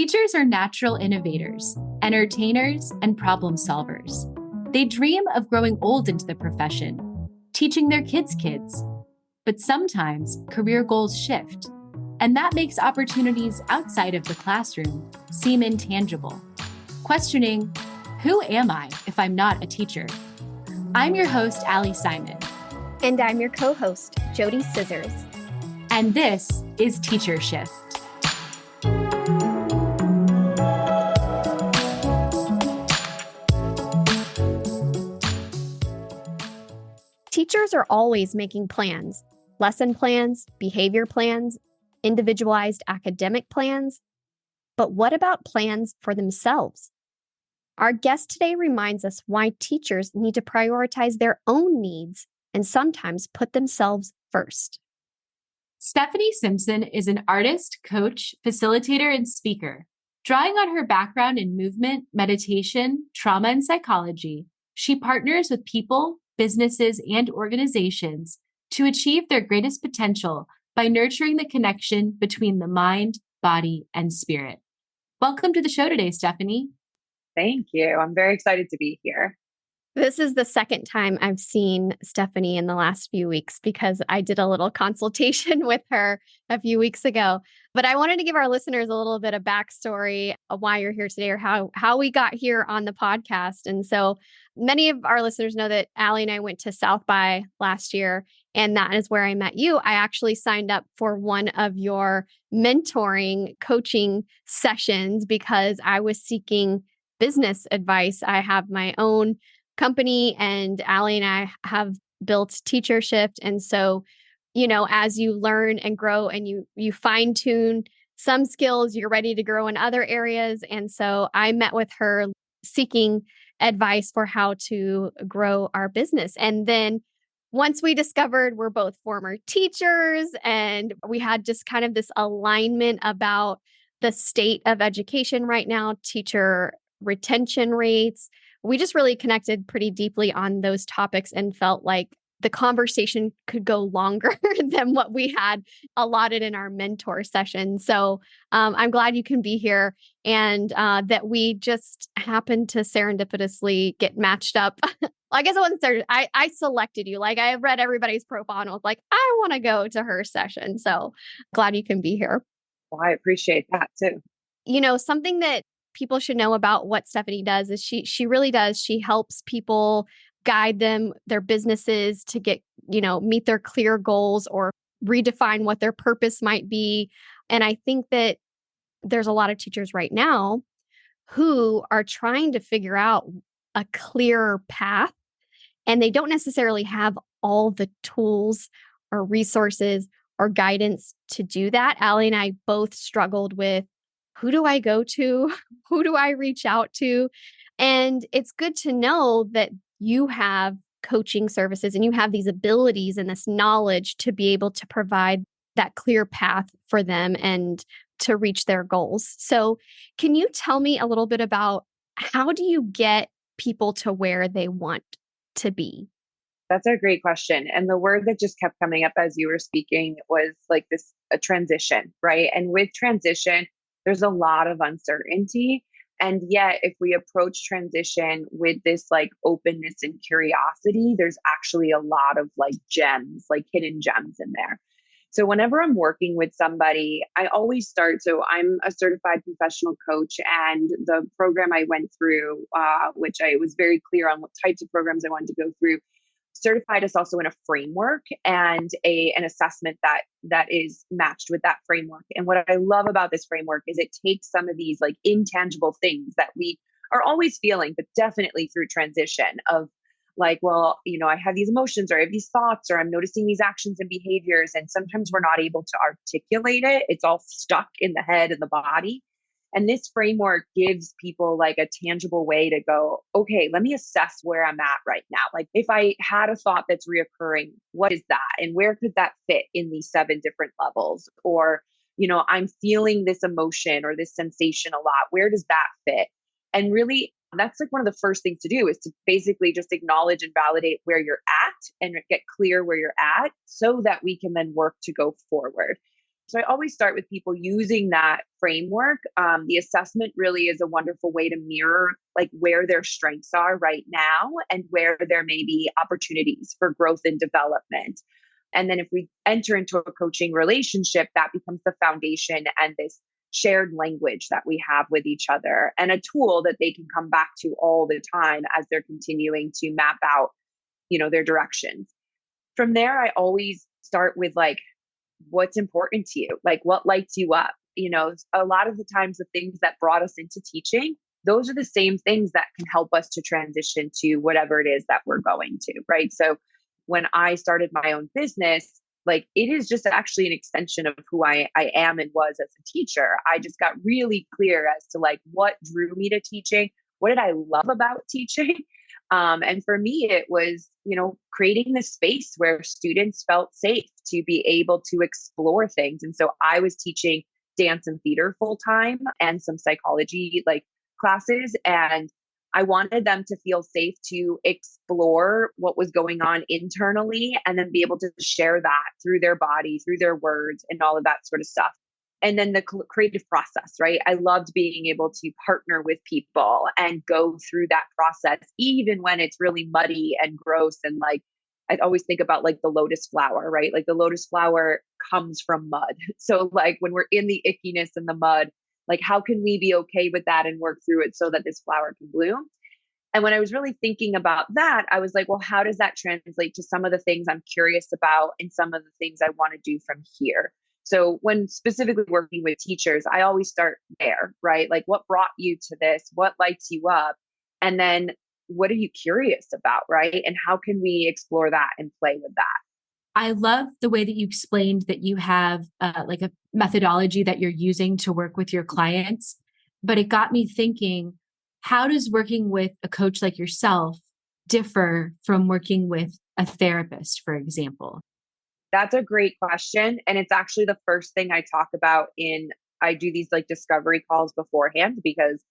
Teachers are natural innovators, entertainers, and problem solvers. They dream of growing old into the profession, teaching their kids' kids. But sometimes career goals shift, and that makes opportunities outside of the classroom seem intangible. Questioning, who am I if I'm not a teacher? I'm your host, Ali Simon. And I'm your co-host, JoDee Scissors. And this is Teacher Shift. Teachers are always making plans, lesson plans, behavior plans, individualized academic plans. But what about plans for themselves? Our guest today reminds us why teachers need to prioritize their own needs and sometimes put themselves first. Stephanie Simpson is an artist, coach, facilitator, and speaker. Drawing on her background in movement, meditation, trauma, and psychology, she partners with people, businesses, and organizations to achieve their greatest potential by nurturing the connection between the mind, body, and spirit. Welcome to the show today, Stephanie. Thank you. I'm very excited to be here. This is the second time I've seen Stephanie in the last few weeks because I did a little consultation with her a few weeks ago. But I wanted to give our listeners a little bit of backstory of why you're here today or how we got here on the podcast. And so many of our listeners know that Ali and I went to South by last year, and that is where I met you. I actually signed up for one of your mentoring coaching sessions because I was seeking business advice. I have my own company, and Ali and I have built Teacher Shift. And so, as you learn and grow and you fine tune some skills, you're ready to grow in other areas. And so I met with her seeking advice for how to grow our business. And then once we discovered we're both former teachers and we had just kind of this alignment about the state of education right now, teacher retention rates, we just really connected pretty deeply on those topics and felt like the conversation could go longer than what we had allotted in our mentor session. So I'm glad you can be here and that we just happened to serendipitously get matched up. I guess it wasn't certain. I selected you. Like I read everybody's profile and was like, I want to go to her session. So glad you can be here. Well, I appreciate that too. Something that people should know about what Stephanie does is she really does. She helps people guide them, their businesses to get, meet their clear goals or redefine what their purpose might be. And I think that there's a lot of teachers right now who are trying to figure out a clearer path, and they don't necessarily have all the tools or resources or guidance to do that. Ali and I both struggled with, who do I go to? Who do I reach out to? And it's good to know that you have coaching services and you have these abilities and this knowledge to be able to provide that clear path for them and to reach their goals. So can you tell me a little bit about how do you get people to where they want to be? That's a great question. And the word that just kept coming up as you were speaking was like a transition, right? And with transition, there's a lot of uncertainty. And yet, if we approach transition with this like openness and curiosity, there's actually a lot of like gems, like hidden gems in there. So whenever I'm working with somebody, I always start. So I'm a certified professional coach, and the program I went through, which I was very clear on what types of programs I wanted to go through, certified us also in a framework and an assessment that is matched with that framework. And what I love about this framework is it takes some of these like intangible things that we are always feeling, but definitely through transition of like, well, I have these emotions or I have these thoughts or I'm noticing these actions and behaviors. And sometimes we're not able to articulate it. It's all stuck in the head and the body. And this framework gives people like a tangible way to go, okay, let me assess where I'm at right now. Like if I had a thought that's reoccurring, what is that? And where could that fit in these 7 different levels? Or, I'm feeling this emotion or this sensation a lot. Where does that fit? And really, that's like one of the first things to do is to basically just acknowledge and validate where you're at and get clear where you're at so that we can then work to go forward. So I always start with people using that framework. The assessment really is a wonderful way to mirror like where their strengths are right now and where there may be opportunities for growth and development. And then if we enter into a coaching relationship, that becomes the foundation and this shared language that we have with each other and a tool that they can come back to all the time as they're continuing to map out, their directions. From there, I always start with like, what's important to you? Like what lights you up? A lot of the times the things that brought us into teaching, those are the same things that can help us to transition to whatever it is that we're going to, right? So when I started my own business, like it is just actually an extension of who I am and was as a teacher. I just got really clear as to like what drew me to teaching. What did I love about teaching? And for me, it was, creating this space where students felt safe to be able to explore things. And so I was teaching dance and theater full time and some psychology like classes. And I wanted them to feel safe to explore what was going on internally and then be able to share that through their body, through their words, and all of that sort of stuff. And then the creative process, right? I loved being able to partner with people and go through that process, even when it's really muddy and gross. And like, I always think about like the lotus flower, right? Like the lotus flower comes from mud. So like when we're in the ickiness and the mud, like how can we be okay with that and work through it so that this flower can bloom? And when I was really thinking about that, I was like, well, how does that translate to some of the things I'm curious about and some of the things I want to do from here? So when specifically working with teachers, I always start there, right? Like what brought you to this? What lights you up? And then what are you curious about, right? And how can we explore that and play with that? I love the way that you explained that you have like a methodology that you're using to work with your clients. But it got me thinking, how does working with a coach like yourself differ from working with a therapist, for example? That's a great question. And it's actually the first thing I talk about I do these like discovery calls beforehand because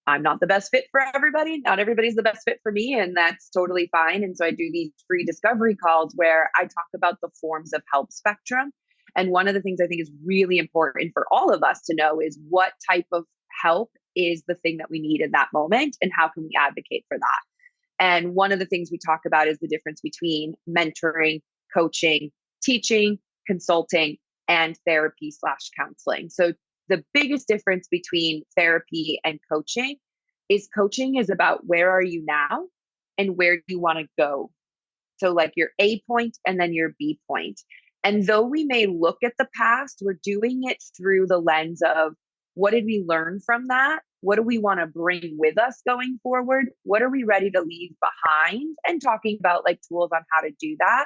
I'm not the best fit for everybody. Not everybody's the best fit for me, and that's totally fine. And so I do these free discovery calls where I talk about the forms of help spectrum. And one of the things I think is really important for all of us to know is what type of help is the thing that we need in that moment and how can we advocate for that. And one of the things we talk about is the difference between mentoring, coaching, teaching, consulting, and therapy/counseling. So the biggest difference between therapy and coaching is about where are you now and where do you want to go? So like your A point and then your B point. And though we may look at the past, we're doing it through the lens of what did we learn from that? What do we want to bring with us going forward? What are we ready to leave behind? And talking about like tools on how to do that.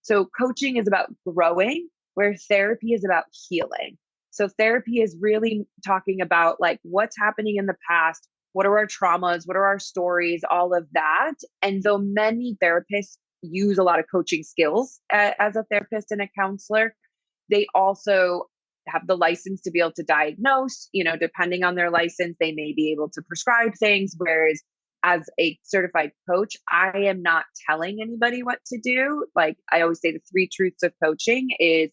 So coaching is about growing, where therapy is about healing. So therapy is really talking about like what's happening in the past, what are our traumas, what are our stories, all of that. And though many therapists use a lot of coaching skills as a therapist and a counselor, they also have the license to be able to diagnose, depending on their license, they may be able to prescribe things. Whereas as a certified coach, I am not telling anybody what to do. Like I always say, the three truths of coaching is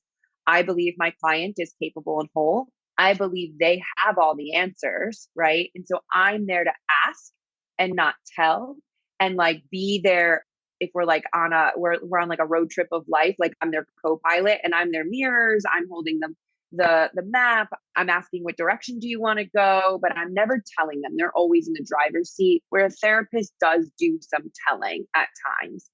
I believe my client is capable and whole. I believe they have all the answers, right? And so I'm there to ask and not tell and like be there. If we're like we're on like a road trip of life, like I'm their co-pilot and I'm their mirrors, I'm holding them the map. I'm asking what direction do you want to go, but I'm never telling them. They're always in the driver's seat, where a therapist does do some telling at times.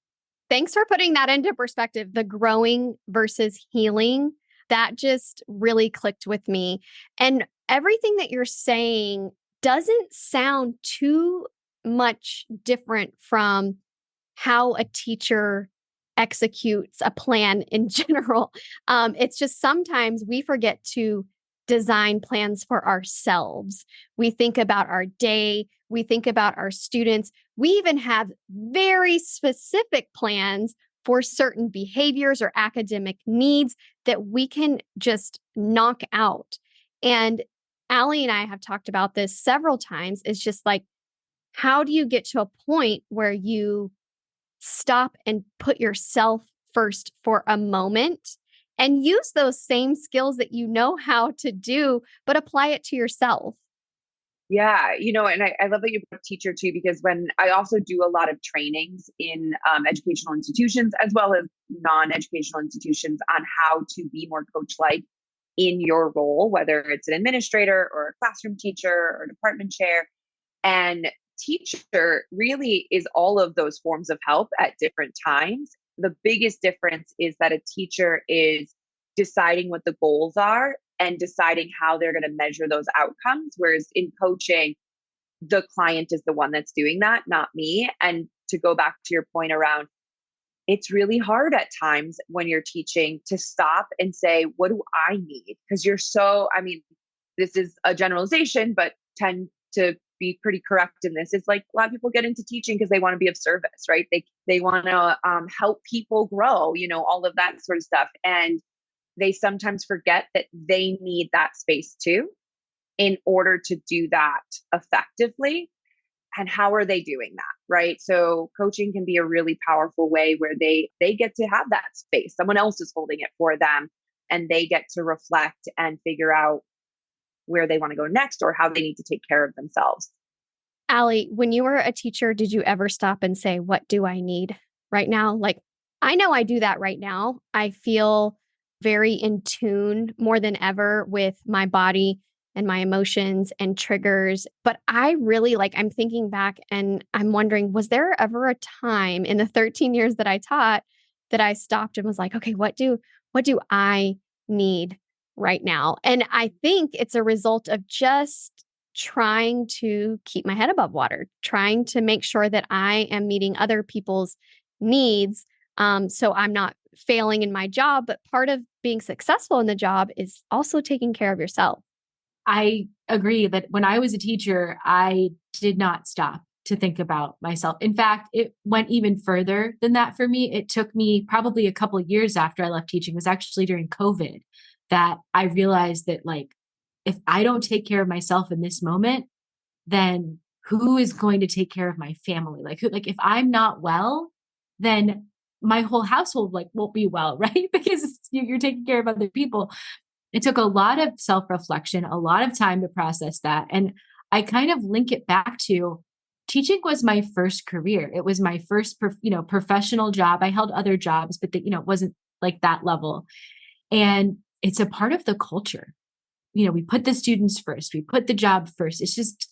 Thanks for putting that into perspective, the growing versus healing. That just really clicked with me. And everything that you're saying doesn't sound too much different from how a teacher executes a plan in general. It's just sometimes we forget to design plans for ourselves. We think about our day. We think about our students. We even have very specific plans for certain behaviors or academic needs that we can just knock out. And Ali and I have talked about this several times. It's just like, how do you get to a point where you stop and put yourself first for a moment and use those same skills that you know how to do, but apply it to yourself. Yeah, and I love that you put teacher too, because when I also do a lot of trainings in educational institutions as well as non-educational institutions on how to be more coach-like in your role, whether it's an administrator or a classroom teacher or department chair. And teacher really is all of those forms of help at different times. The biggest difference is that a teacher is deciding what the goals are and deciding how they're going to measure those outcomes. Whereas in coaching, the client is the one that's doing that, not me. And to go back to your point around, it's really hard at times when you're teaching to stop and say, what do I need? Because this is a generalization, but tend to be pretty correct in this. It's like a lot of people get into teaching because they want to be of service, right? They want to help people grow, all of that sort of stuff. And they sometimes forget that they need that space too in order to do that effectively. And how are they doing that? Right. So coaching can be a really powerful way where they get to have that space. Someone else is holding it for them and they get to reflect and figure out where they want to go next or how they need to take care of themselves. Ali, when you were a teacher, did you ever stop and say, what do I need right now? Like, I know I do that right now. I feel very in tune more than ever with my body and my emotions and triggers. But I really I'm thinking back and I'm wondering, was there ever a time in the 13 years that I taught that I stopped and was like, okay, what do I need right now? And I think it's a result of just trying to keep my head above water, trying to make sure that I am meeting other people's needs. So I'm not failing in my job, but part of being successful in the job is also taking care of yourself. I agree that when I was a teacher, I did not stop to think about myself. In fact, it went even further than that for me. It took me probably a couple of years after I left teaching. It was actually during COVID that I realized that if I don't take care of myself in this moment, then who is going to take care of my family? If I'm not well, then my whole household won't be well, right? Because you're taking care of other people. It took a lot of self-reflection, a lot of time to process that. And I kind of link it back to teaching was my first career. It was my first, professional job. I held other jobs, but it wasn't like that level. And it's a part of the culture. We put the students first, we put the job first. It's just,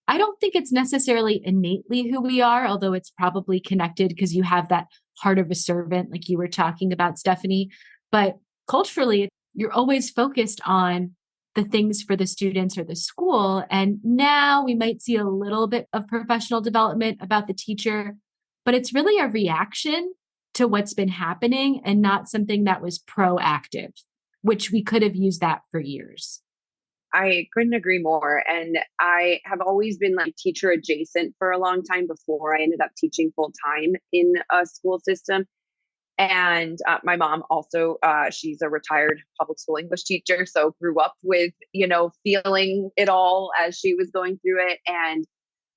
I don't think it's necessarily innately who we are, although it's probably connected because you have that heart of a servant, like you were talking about, Stephanie. But culturally, you're always focused on the things for the students or the school. And now we might see a little bit of professional development about the teacher, but it's really a reaction to what's been happening and not something that was proactive, which we could have used that for years. I couldn't agree more. And I have always been teacher adjacent for a long time before I ended up teaching full time in a school system. And my mom also, she's a retired public school English teacher. So grew up with, feeling it all as she was going through it. And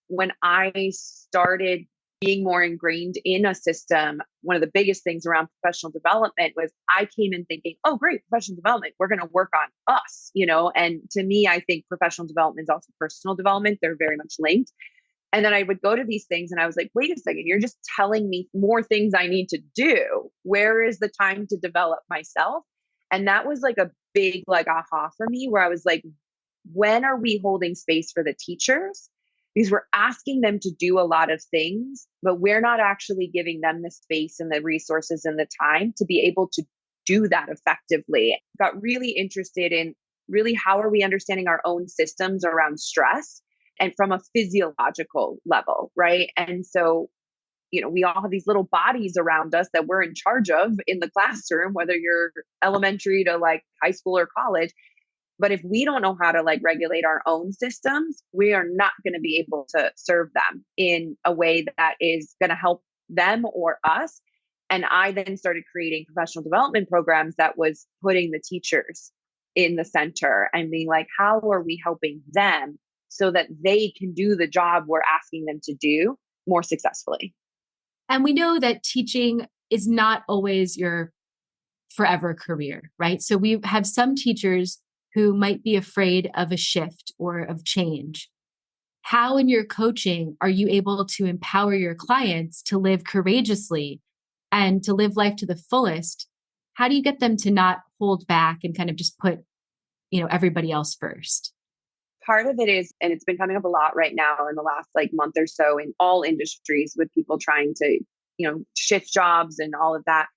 when I started being more ingrained in a system, one of the biggest things around professional development was I came in thinking, oh, great, professional development. We're going to work on us, and to me, I think professional development is also personal development. They're very much linked. And then I would go to these things and I was like, wait a second, you're just telling me more things I need to do. Where is the time to develop myself? And that was a big aha for me, where I was like, when are we holding space for the teachers? Because we're asking them to do a lot of things, but we're not actually giving them the space and the resources and the time to be able to do that effectively. Got really interested in really how are we understanding our own systems around stress and from a physiological level, right? And so, we all have these little bodies around us that we're in charge of in the classroom, whether you're elementary to high school or college. But if we don't know how to regulate our own systems, we are not going to be able to serve them in a way that is going to help them or us. And I then started creating professional development programs that was putting the teachers in the center and being like, how are we helping them so that they can do the job we're asking them to do more successfully? And we know that teaching is not always your forever career, right? So we have some teachers who might be afraid of a shift or of change. How in your coaching are you able to empower your clients to live courageously and to live life to the fullest? How do you get them to not hold back and kind of just put, everybody else first? Part of it is, and it's been coming up a lot right now in the last like month or so in all industries with people trying to, shift jobs and all of that.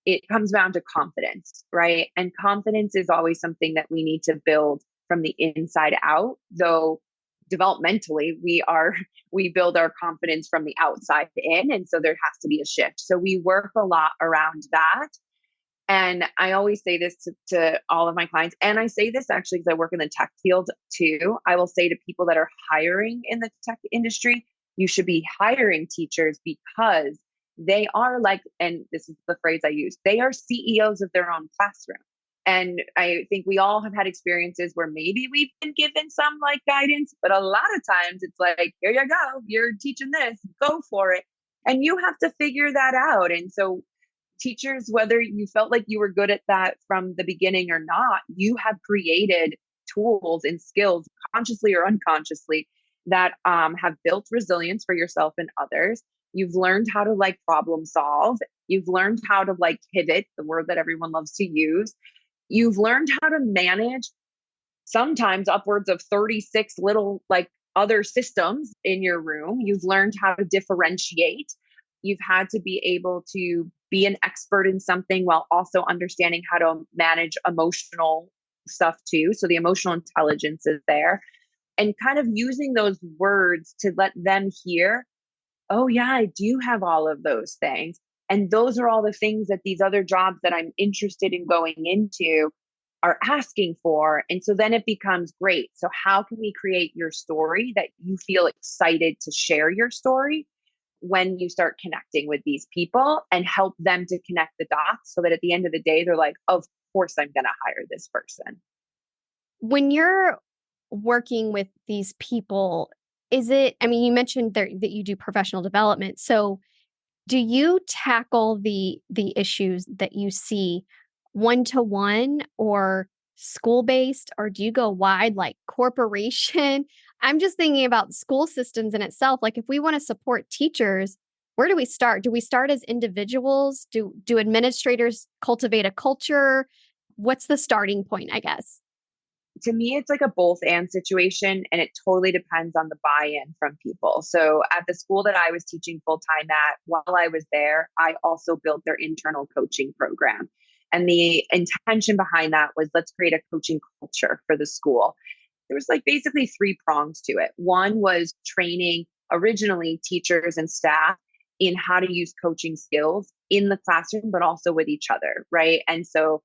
It comes down to confidence, right? And confidence is always something that we need to build from the inside out, though developmentally we build our confidence from the outside in. And so there has to be a shift. So we work a lot around that. And I always say this to all of my clients. And I say this actually because I work in the tech field too. I will say to people that are hiring in the tech industry, you should be hiring teachers because they are like, and this is the phrase I use, they are CEOs of their own classroom. And I think we all have had experiences where maybe we've been given some like guidance, but a lot of times it's like, here you go, you're teaching this, go for it. And you have to figure that out. And so teachers, whether you felt like you were good at that from the beginning or not, you have created tools and skills, consciously or unconsciously, that have built resilience for yourself and others. You've learned how to like problem solve. You've learned how to like pivot, the word that everyone loves to use. You've learned how to manage sometimes upwards of 36 little like other systems in your room. You've learned how to differentiate. You've had to be able to be an expert in something while also understanding how to manage emotional stuff too. So the emotional intelligence is there, and kind of using those words to let them hear, oh yeah, I do have all of those things. And those are all the things that these other jobs that I'm interested in going into are asking for. And so then it becomes great. So how can we create your story that you feel excited to share your story when you start connecting with these people and help them to connect the dots so that at the end of the day, they're like, of course, I'm going to hire this person. When you're working with these people, you mentioned that you do professional development. So do you tackle the issues that you see one-to-one or school-based, or do you go wide like corporation? I'm just thinking about school systems in itself. Like if we want to support teachers, where do we start? Do we start as individuals? Do administrators cultivate a culture? What's the starting point, I guess? To me, it's like a both and situation, and it totally depends on the buy-in from people. So at the school that I was teaching full-time at, while I was there, I also built their internal coaching program. And the intention behind that was, let's create a coaching culture for the school. There was like basically three prongs to it. One was training originally teachers and staff in how to use coaching skills in the classroom, but also with each other, right? And so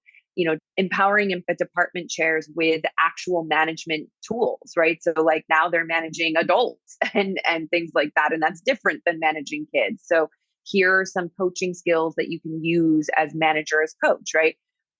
empowering department chairs with actual management tools, right? So like now they're managing adults and things like that. And that's different than managing kids. So here are some coaching skills that you can use as manager, as coach, right?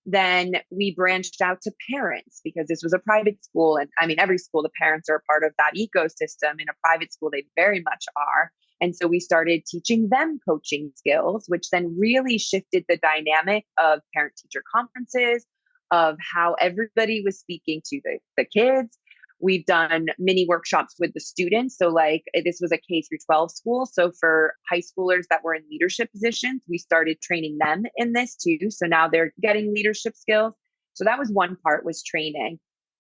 Then we branched out to parents because this was a private school. And I mean, every school, the parents are a part of that ecosystem. In a private school, they very much are. And so we started teaching them coaching skills, which then really shifted the dynamic of parent-teacher conferences, of how everybody was speaking to the kids. We've done mini workshops with the students. So like this was a K through 12 school. So for high schoolers that were in leadership positions, we started training them in this too. So now they're getting leadership skills. So that was one part, was training.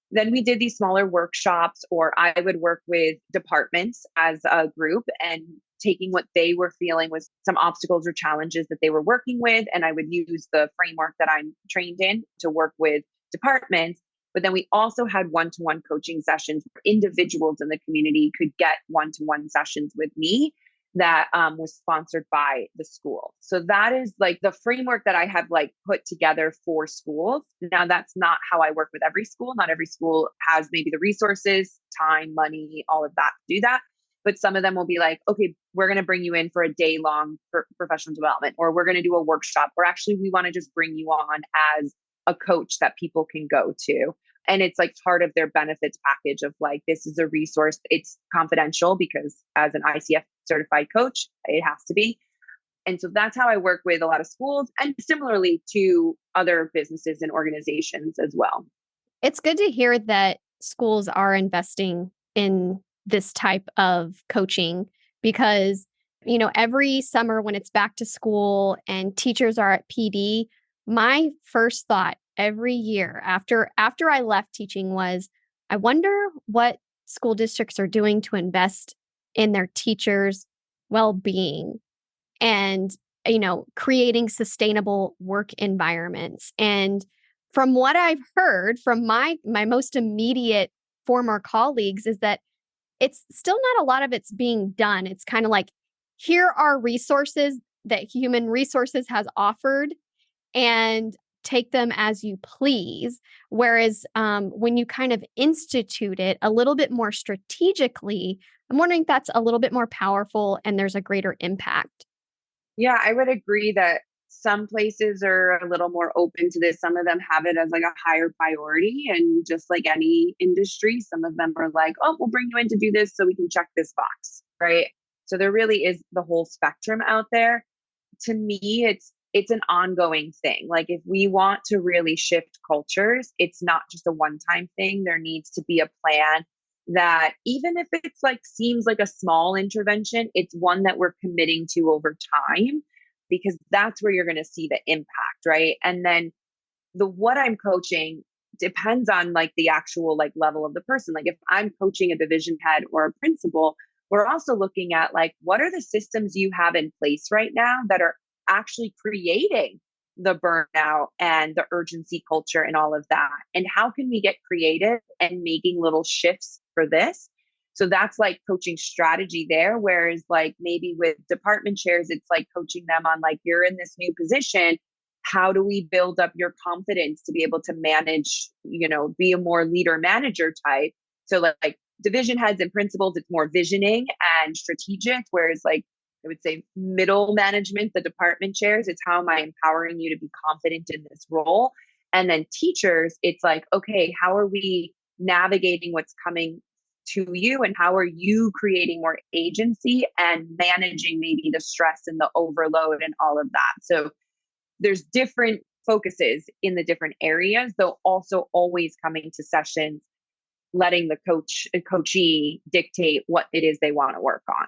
Then we did these smaller workshops, or I would work with departments as a group and taking what they were feeling was some obstacles or challenges that they were working with. And I would use the framework that I'm trained in to work with departments. But then we also had one-to-one coaching sessions where individuals in the community could get one-to-one sessions with me that was sponsored by the school. So that is like the framework that I have like put together for schools. Now that's not how I work with every school. Not every school has maybe the resources, time, money, all of that to do that. But some of them will be like, okay, we're going to bring you in for a day long professional development, or we're going to do a workshop, or actually we want to just bring you on as a coach that people can go to. And it's like part of their benefits package of like, this is a resource. It's confidential because as an ICF certified coach, it has to be. And so that's how I work with a lot of schools and similarly to other businesses and organizations as well. It's good to hear that schools are investing in this type of coaching because, every summer when it's back to school and teachers are at PD, my first thought every year after I left teaching was, I wonder what school districts are doing to invest in their teachers' well-being and creating sustainable work environments. And from what I've heard from my most immediate former colleagues is that it's still not a lot of it's being done. It's kind of like, here are resources that human resources has offered and take them as you please. Whereas when you kind of institute it a little bit more strategically, I'm wondering if that's a little bit more powerful and there's a greater impact. Yeah, I would agree that some places are a little more open to this. Some of them have it as like a higher priority. And just like any industry, some of them are like, oh, we'll bring you in to do this so we can check this box. Right. So there really is the whole spectrum out there. To me, it's an ongoing thing. Like if we want to really shift cultures, it's not just a one-time thing. There needs to be a plan that even if it's like seems like a small intervention, it's one that we're committing to over time because that's where you're going to see the impact, right? And then what I'm coaching depends on like the actual like level of the person. Like if I'm coaching a division head or a principal, we're also looking at like what are the systems you have in place right now that are actually creating the burnout and the urgency culture and all of that. And how can we get creative and making little shifts for this? So that's like coaching strategy there. Whereas like maybe with department chairs, it's like coaching them on like, you're in this new position. How do we build up your confidence to be able to manage, be a more leader manager type? So like division heads and principals, it's more visioning and strategic. Whereas like I would say middle management, the department chairs, it's how am I empowering you to be confident in this role? And then teachers, it's like, okay, how are we navigating what's coming to you and how are you creating more agency and managing maybe the stress and the overload and all of that? So there's different focuses in the different areas, though also always coming to sessions, letting the coachee dictate what it is they want to work on.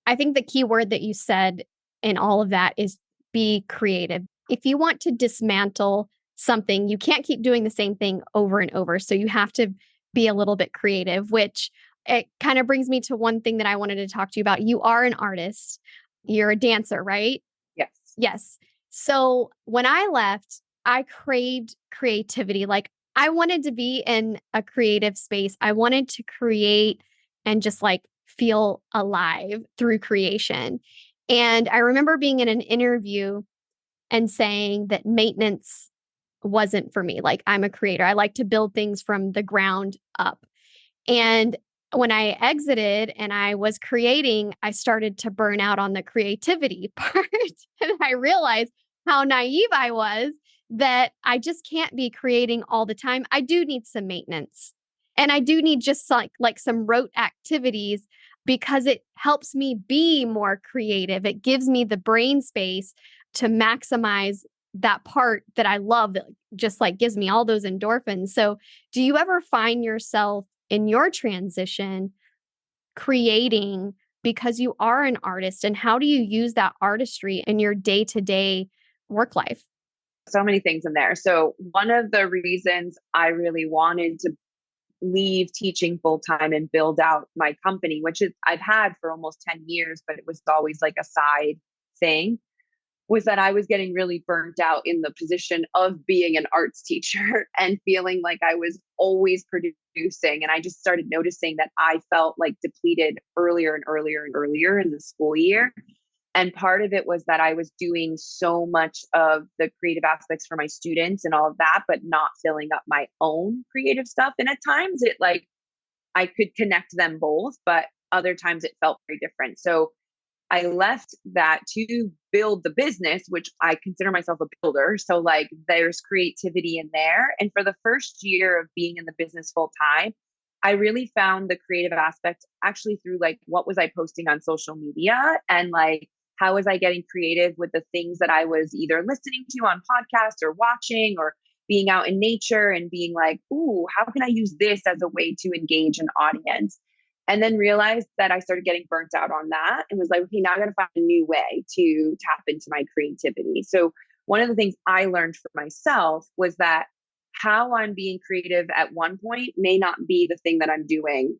I think the key word that you said in all of that is be creative. If you want to dismantle something, you can't keep doing the same thing over and over. So you have to be a little bit creative, which it kind of brings me to one thing that I wanted to talk to you about. You are an artist. You're a dancer, right? Yes. Yes. So when I left, I craved creativity. Like I wanted to be in a creative space. I wanted to create and just like feel alive through creation. And I remember being in an interview and saying that maintenance wasn't for me. Like I'm a creator. I like to build things from the ground up. And when I exited and I was creating, I started to burn out on the creativity part. And I realized how naive I was that I just can't be creating all the time. I do need some maintenance. And I do need just like some rote activities because it helps me be more creative. It gives me the brain space to maximize that part that I love that just like gives me all those endorphins. So do you ever find yourself in your transition creating because you are an artist? And how do you use that artistry in your day-to-day work life? So many things in there. So one of the reasons I really wanted to leave teaching full time and build out my company, which is I've had for almost 10 years, but it was always like a side thing, was that I was getting really burnt out in the position of being an arts teacher and feeling like I was always producing. And I just started noticing that I felt like depleted earlier and earlier and earlier in the school year. And part of it was that I was doing so much of the creative aspects for my students and all of that, but not filling up my own creative stuff. And at times it like, I could connect them both, but other times it felt very different. So I left that to build the business, which I consider myself a builder. So like there's creativity in there. And for the first year of being in the business full time, I really found the creative aspect actually through like what was I posting on social media and like How was I getting creative with the things that I was either listening to on podcasts or watching or being out in nature and being like, ooh, how can I use this as a way to engage an audience? And then realized that I started getting burnt out on that and was like, okay, now I got to find a new way to tap into my creativity. So one of the things I learned for myself was that how I'm being creative at one point may not be the thing that I'm doing,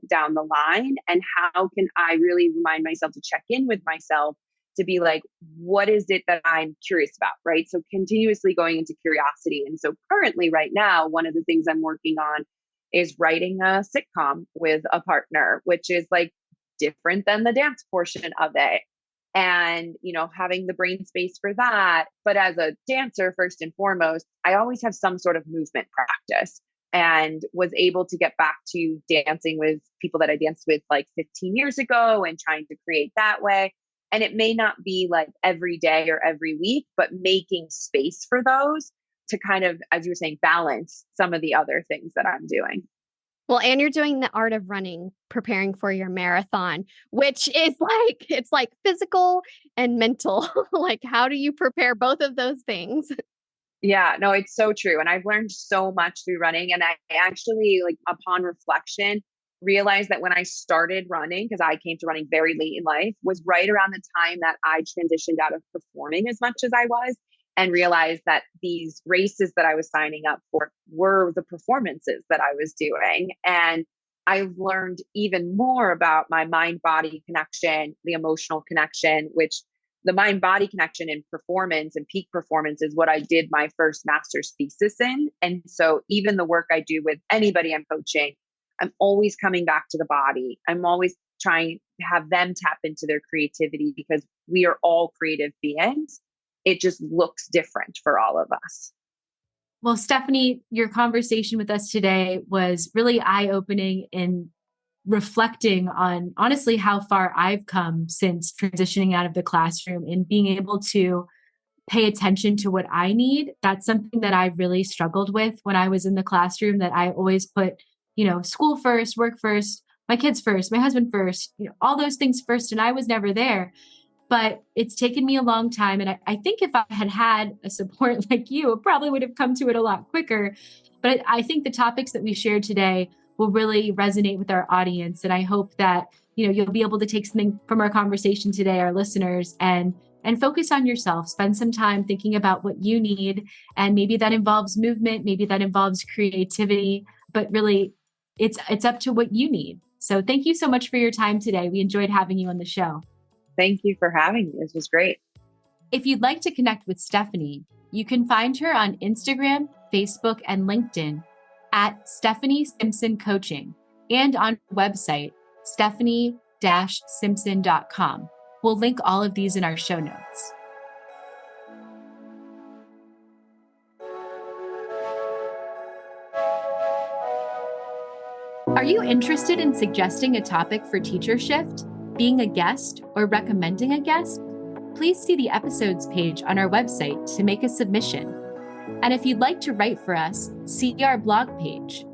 down the line. And how can I really remind myself to check in with myself to be like, what is it that I'm curious about? Right. So continuously going into curiosity. And so currently right now, one of the things I'm working on is writing a sitcom with a partner, which is like different than the dance portion of it. And, having the brain space for that. But as a dancer, first and foremost, I always have some sort of movement practice and was able to get back to dancing with people that I danced with like 15 years ago and trying to create that way. And it may not be like every day or every week, but making space for those to kind of, as you were saying, balance some of the other things that I'm doing. Well, and you're doing the art of running, preparing for your marathon, which is like, it's like physical and mental. Like, how do you prepare both of those things? Yeah, no, it's so true. And I've learned so much through running. And I actually, like, upon reflection, realized that when I started running, because I came to running very late in life, was right around the time that I transitioned out of performing as much as I was, and realized that these races that I was signing up for were the performances that I was doing. And I learned even more about my mind-body connection, the emotional connection, which the mind-body connection in performance and peak performance is what I did my first master's thesis in. And so even the work I do with anybody I'm coaching, I'm always coming back to the body. I'm always trying to have them tap into their creativity because we are all creative beings. It just looks different for all of us. Well, Stephanie, your conversation with us today was really eye-opening in reflecting on honestly how far I've come since transitioning out of the classroom and being able to pay attention to what I need. That's something that I really struggled with when I was in the classroom, that I always put, school first, work first, my kids first, my husband first, all those things first. And I was never there. But it's taken me a long time. And I think if I had had a support like you, it probably would have come to it a lot quicker. But I think the topics that we shared today will really resonate with our audience. And I hope that, you'll be able to take something from our conversation today, our listeners, and focus on yourself. Spend some time thinking about what you need. And maybe that involves movement, maybe that involves creativity, but really it's up to what you need. So thank you so much for your time today. We enjoyed having you on the show. Thank you for having me. This was great. If you'd like to connect with Stephanie, you can find her on Instagram, Facebook, and LinkedIn at Stephanie Simpson Coaching and on her website, stephanie-simpson.com. We'll link all of these in our show notes. Are you interested in suggesting a topic for Teacher Shift, being a guest, or recommending a guest? Please see the episodes page on our website to make a submission. And if you'd like to write for us, see our blog page.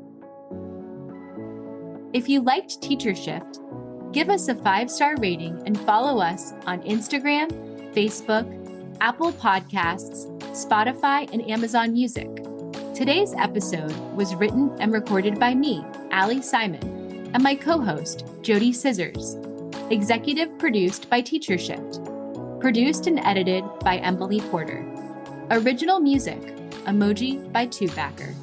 If you liked Teacher Shift, give us a 5-star rating and follow us on Instagram, Facebook, Apple Podcasts, Spotify, and Amazon Music. Today's episode was written and recorded by me, Ali Simon, and my co-host, JoDee Scissors. Executive produced by Teacher Shift. Produced and edited by Emily Porter. Original music, Emoji by Tubacker.